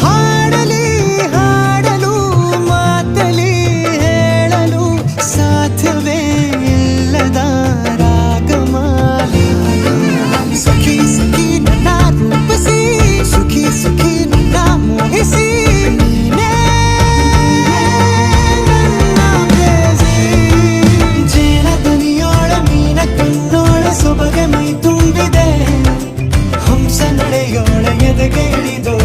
ಹಾಡಲಿ ಹಾಡಲು ಮಾತಲಿ ಹೇಳಲು ಸಾಧ್ಯವೇ ಇಲ್ಲದ ರಾಗಮಾಲಿ ಸಖಿ ಸಖಿ ನನ್ನ ರೂಪಿಸಿ ಸುಖಿ ಸುಖಿ ನನ್ನ ಮೋಹಿಸಿ ನೀನೇ ನನ್ನ ಪ್ರೇಯಸಿ. ಜೇನ ದನಿಯೋಳ ಮೀನ ಕಣ್ಣೋಳ ಸೊಬಗೆ ಮೈ ತುಂಬಿದೆ ಹಂಸ ನಡೆಯೋಳ ಎದೆಗೆ ಇಳಿದು